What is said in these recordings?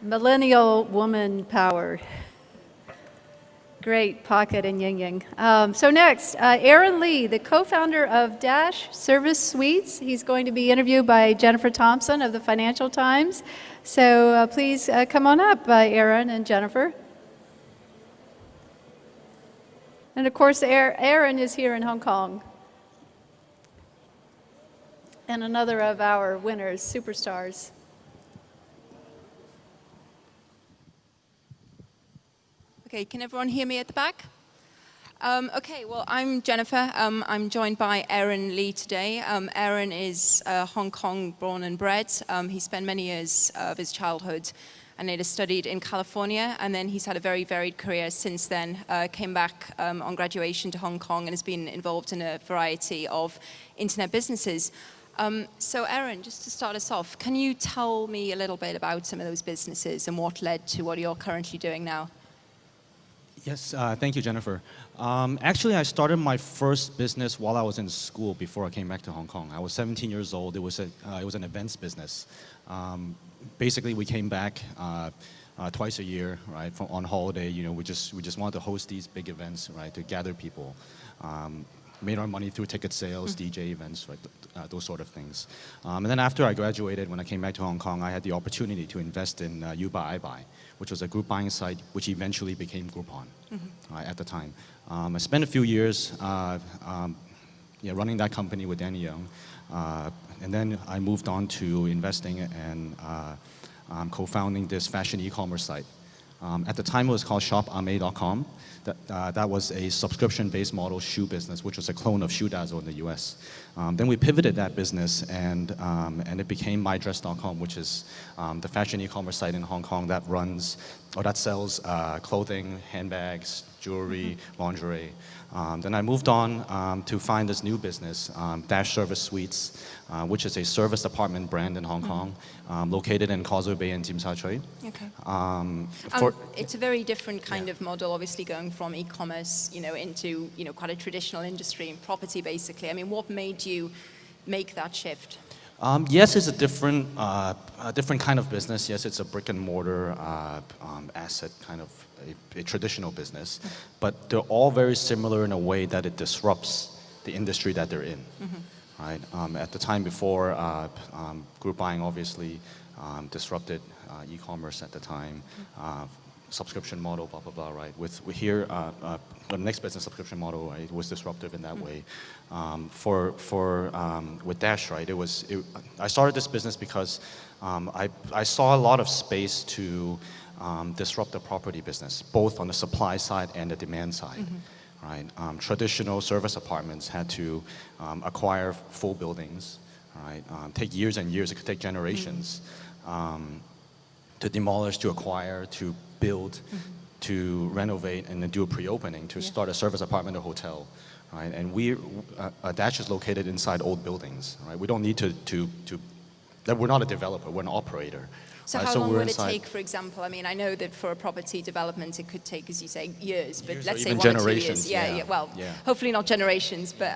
Millennial woman power. Great pocket and yin yang. So next, Aaron Lee, the co-founder of Dash Service Suites. He's going to be interviewed by Jennifer Thompson of the Financial Times. So please come on up, Aaron and Jennifer. And of course, Erin is here in Hong Kong. And another of our winners, superstars. Okay, can everyone hear me at the back? Okay, well, I'm Jennifer. I'm joined by Erin Lee today. Erin is Hong Kong born and bred. He spent many years of his childhood and later studied in California, and then he's had a very varied career since then. Came back on graduation to Hong Kong and has been involved in a variety of internet businesses. So Erin, just to start us off, can you tell me a little bit about some of those businesses and what led to what you're currently doing now? Yes, thank you, Jennifer. Actually, I started my first business while I was in school before I came back to Hong Kong. I was 17 years old. It was an events business. Basically, we came back twice a year, right, on holiday. You know, we just wanted to host these big events, right, to gather people. Made our money through ticket sales, DJ events, right, those sort of things. And then after I graduated, when I came back to Hong Kong, I had the opportunity to invest in You Buy, I Buy, which was a group buying site, which eventually became Groupon at the time. I spent a few years running that company with Danny Young, and then I moved on to investing and co-founding this fashion e-commerce site. At the time, it was called shopame.com. That was a subscription-based model shoe business, which was a clone of Shoe Dazzle in the US. Then we pivoted that business, and it became mydress.com, which is the fashion e-commerce site in Hong Kong that sells clothing, handbags, jewelry, lingerie. Then I moved on to find this new business, Dash Service Suites, which is a service apartment brand in Hong Kong, located in Causeway Bay and Tsim Sha Tsui. Okay. It's a very different kind of model, obviously going from e-commerce, into quite a traditional industry in property, basically. I mean, what made you make that shift? Yes, it's a different kind of business. Yes, it's a brick and mortar asset kind of a traditional business, but they're all very similar in a way that it disrupts the industry that they're in. Right? At the time before, group buying obviously disrupted e-commerce at the time. Subscription model, blah blah blah. Right? With here, the next business subscription model, right, was disruptive in that way. With Dash, right, I started this business because I saw a lot of space to disrupt the property business, both on the supply side and the demand side. Right? Traditional service apartments had to acquire full buildings, right? Take years and years. It could take generations to demolish, to acquire, to build, to renovate, and then do a pre-opening to start a service apartment or hotel. Right? And Dash is located inside old buildings. Right? We don't need we're not a developer. We're an operator. So how long would it take, for example? I mean, I know that for a property development, it could take, as you say, years, but let's say 1 or 2 years. Well, hopefully not generations, but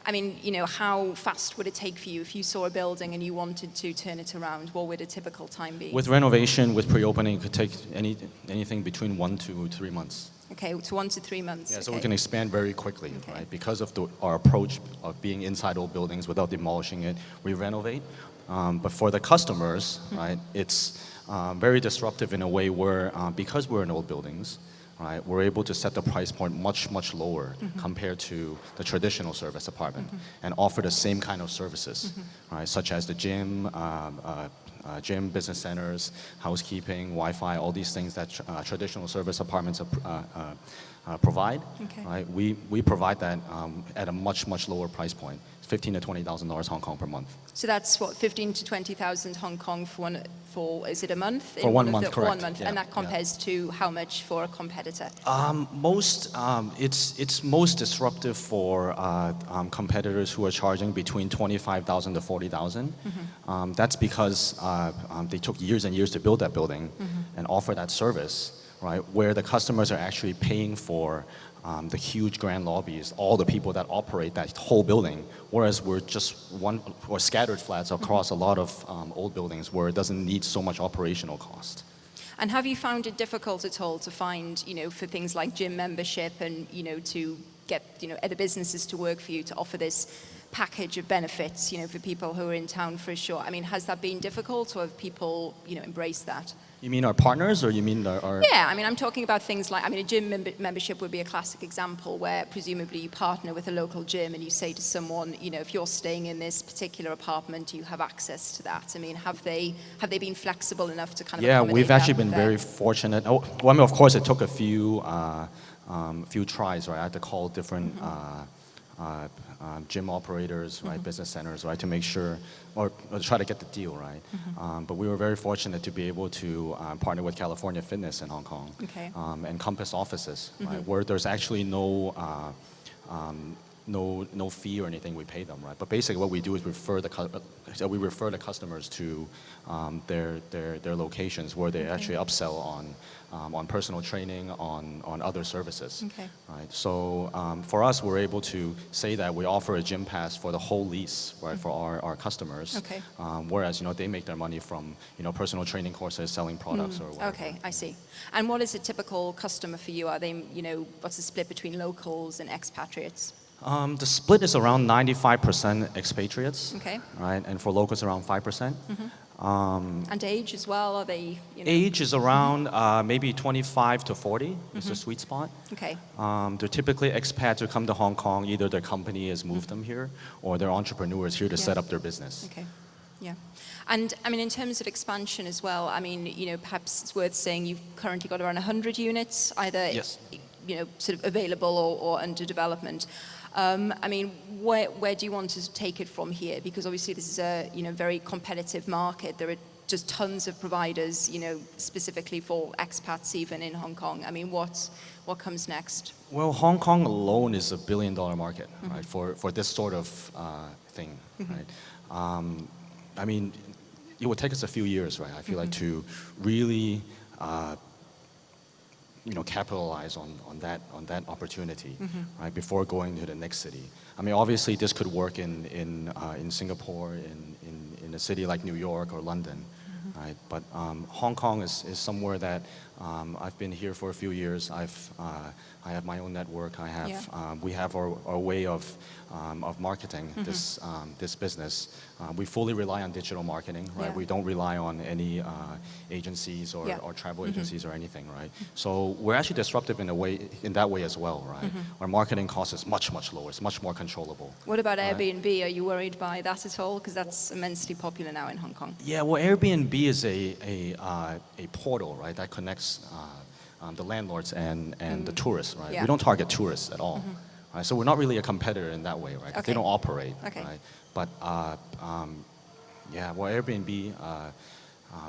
I mean, how fast would it take for you if you saw a building and you wanted to turn it around? What would a typical time be? With renovation, with pre-opening, it could take anything between 1 to 3 months. Okay, it's 1 to 3 months. Yeah, so we can expand very quickly, right? Because of our approach of being inside old buildings without demolishing it, we renovate. But for the customers, right, it's very disruptive in a way where, because we're in old buildings, right, we're able to set the price point much, much lower compared to the traditional service apartment and offer the same kind of services, right, such as the gym, business centers, housekeeping, Wi-Fi, all these things that traditional service apartments provide. Right? We provide that at a much, much lower price point. It's $15,000 to $20,000 Hong Kong per month. So that's what, 15 to 20,000 Hong Kong for is it a month? For 1 month, correct. 1 month, and that compares to how much for a competitor? It's most disruptive for competitors who are charging between 25,000 to 40,000. That's because they took years and years to build that building and offer that service. Right, where the customers are actually paying for the huge grand lobbies, all the people that operate that whole building, whereas we're just one or scattered flats across a lot of old buildings where it doesn't need so much operational cost. And have you found it difficult at all to find, for things like gym membership and, to get, other businesses to work for you to offer this package of benefits, for people who are in town for a short? I mean, has that been difficult, or have people, embraced that? You mean our partners, or you mean our... Yeah, I mean, I'm talking about things like, a gym membership would be a classic example where presumably you partner with a local gym and you say to someone, if you're staying in this particular apartment, you have access to that. I mean, have they been flexible enough to kind of accommodate we've actually that been there? very fortunate. Oh, well, I mean, of course, it took a few tries, right? I had to call different gym operators, right, business centers, right, to make sure, or try to get the deal, right? But we were very fortunate to be able to partner with California Fitness in Hong Kong, Okay. and Compass offices, right, where there's actually no fee or anything we pay them, right? But basically what we do is we refer the customers to their locations where they actually upsell on personal training, on other services, Okay. right? So for us, we're able to say that we offer a gym pass for the whole lease, right, for our customers. Okay. Whereas, they make their money from, personal training courses, selling products or whatever. Okay, I see. And what is a typical customer for you? Are they, what's the split between locals and expatriates? The split is around 95% expatriates, Okay. right, and for locals around 5%. And age as well? Are they, Age is around maybe 25 to 40 is the sweet spot. Okay. They're typically expats who come to Hong Kong. Either their company has moved them here, or they're entrepreneurs here to set up their business. Okay. Yeah. And I mean, in terms of expansion as well, I mean, perhaps it's worth saying you've currently got around 100 units, either, Yes. sort of available or under development. I mean, where do you want to take it from here? Because obviously this is a, very competitive market. There are just tons of providers, specifically for expats even in Hong Kong. I mean, what comes next? Well, Hong Kong alone is $1 billion market, right, for this sort of thing, right? I mean, it would take us a few years, right? I feel like to really, capitalize on that opportunity, right, before going to the next city. I mean, obviously, this could work in Singapore, in a city like New York or London, right? But Hong Kong is somewhere that I've been here for a few years. I have my own network. We have our way of marketing this business. We fully rely on digital marketing, right? Yeah. We don't rely on any agencies or travel agencies or anything, right? So we're actually disruptive in that way as well, right? Our marketing cost is much lower. It's much more controllable. What about Airbnb? Are you worried by that at all? Because that's immensely popular now in Hong Kong. Yeah, well, Airbnb is a portal, right, that connects the landlords and the tourists, right? Yeah. We don't target tourists at all, right? So we're not really a competitor in that way, right? 'Cause Okay. they don't operate, Okay. right? But Airbnb,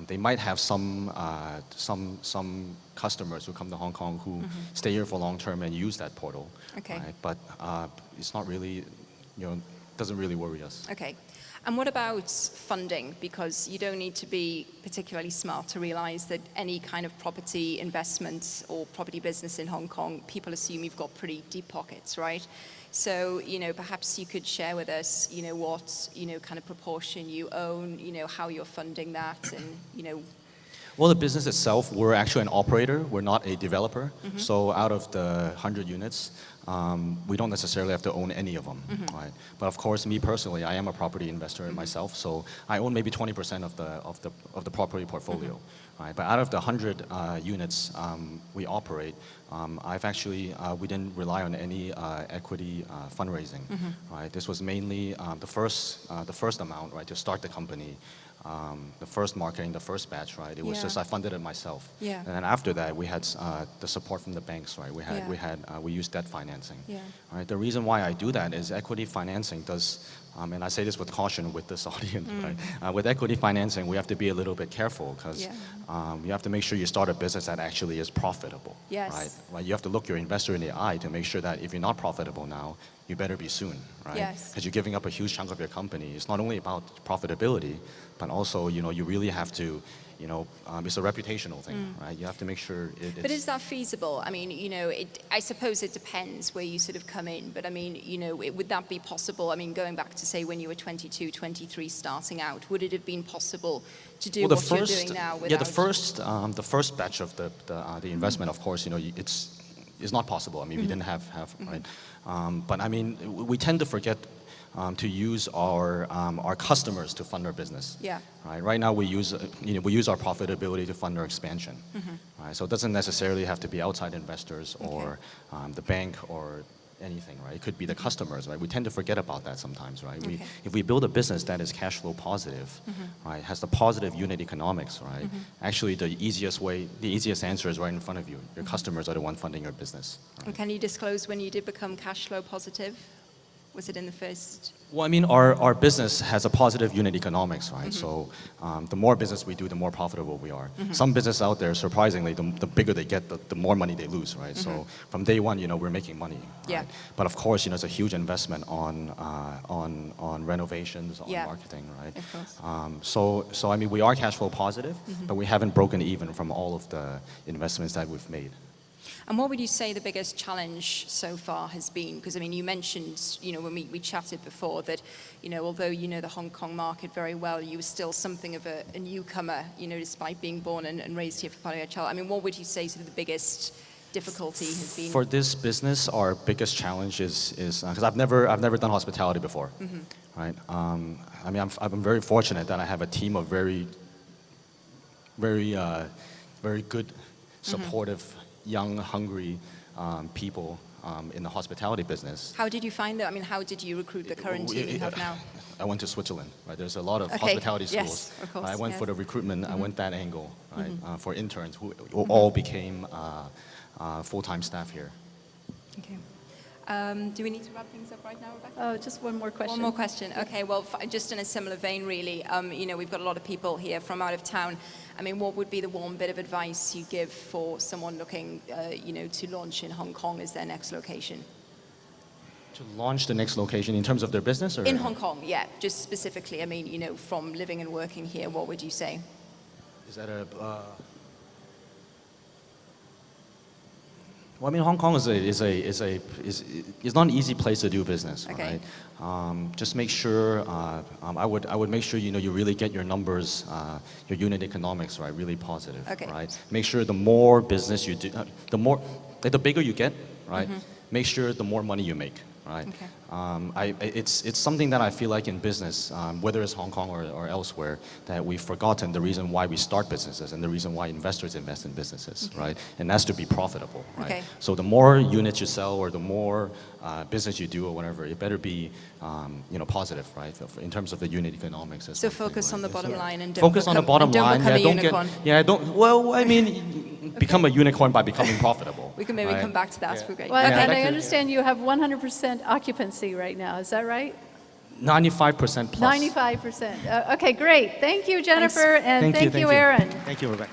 they might have some customers who come to Hong Kong who stay here for long term and use that portal, Okay. right? But it's not really, doesn't really worry us. Okay. And what about funding? Because you don't need to be particularly smart to realize that any kind of property investment or property business in Hong Kong, people assume you've got pretty deep pockets, right? So, perhaps you could share with us, what, kind of proportion you own, how you're funding that and, Well, the business itself, we're actually an operator. We're not a developer. So out of the 100 units, we don't necessarily have to own any of them, right? But of course, me personally, I am a property investor myself, so I own maybe 20% of the property portfolio, right? But out of the 100 units we operate, we didn't rely on any equity fundraising, right? This was mainly the first amount, right, to start the company. The first marketing, the first batch, right? It was just I funded it myself. Yeah. And then after that, we had the support from the banks, right? We used debt financing. Yeah. Right. The reason why I do that is equity financing does, and I say this with caution with this audience, right? With equity financing, we have to be a little bit careful because you have to make sure you start a business that actually is profitable. Yes. Right. You have to look your investor in the eye to make sure that if you're not profitable now, you better be soon, right? Yes. Because you're giving up a huge chunk of your company. It's not only about profitability, but also, you really have to it's a reputational thing, right? You have to make sure But is that feasible? I mean, I suppose it depends where you sort of come in, but I mean, would that be possible? I mean, going back to say when you were 22, 23 starting out, would it have been possible to do what you're doing now without... Yeah, the first batch of the investment, of course, it's not possible. I mean, we didn't have right? But I mean, we tend to forget to use our customers to fund our business. Yeah. Right. Right now we use our profitability to fund our expansion. Right. So it doesn't necessarily have to be outside investors or the bank or anything. Right. It could be the customers. Right. We tend to forget about that sometimes. Right. If we build a business that is cash flow positive, right, has the positive unit economics. Right. Actually, the easiest answer is right in front of you. Your customers are the one funding your business. Right? And can you disclose when you did become cash flow positive? Was it in the first? Well, I mean, our business has a positive unit economics, right? So the more business we do, the more profitable we are. Some business out there, surprisingly, the bigger they get, the more money they lose, right? So from day one, we're making money. Right? Yeah. But of course, it's a huge investment on renovations, on marketing, right? Of course. So I mean, we are cash flow positive, but we haven't broken even from all of the investments that we've made. And what would you say the biggest challenge so far has been? Because I mean, you mentioned, when we chatted before that, although you know the Hong Kong market very well, you were still something of a newcomer, despite being born and raised here for part of your child. I mean, what would you say sort of the biggest difficulty has been? For this business, our biggest challenge is because I've never done hospitality before, right? I mean, I'm very fortunate that I have a team of very good, supportive, young, hungry people in the hospitality business. How did you find that? I mean, how did you recruit the current team you have now? I went to Switzerland, right? There's a lot of hospitality schools. Yes, of course. I went for the recruitment, I went that angle, right? For interns who all became full-time staff here. Okay. Do we need to wrap things up right now, Rebecca? Oh, just one more question. One more question. Okay, well, just in a similar vein, really, we've got a lot of people here from out of town. I mean, what would be the one bit of advice you give for someone looking, to launch in Hong Kong as their next location? To launch the next location in terms of their business? Or? In Hong Kong, yeah. Just specifically, I mean, from living and working here, what would you say? Is that well, I mean, Hong Kong is not an easy place to do business, okay. right? Just make sure. I would make sure you really get your numbers, your unit economics right, really positive, okay. right? Make sure the more business you do, the bigger you get, right? Make sure the more money you make, right? Okay. It's something that I feel like in business, whether it's Hong Kong or elsewhere, that we've forgotten the reason why we start businesses and the reason why investors invest in businesses, right? And that's to be profitable, right? Okay. So the more units you sell or the more business you do or whatever, it better be, positive, right? In terms of the unit economics. So focus on the bottom line and don't focus on the bottom line. Become a unicorn. Well, I mean, become a unicorn by becoming profitable. We can maybe come back to that. Yeah. Great. Well, okay. And I understand you have 100% occupancy right now. Is that right? 95% plus. 95%. Okay, great. Thank you, Jennifer, Thanks. and thank you, Erin. Thank you, Rebecca.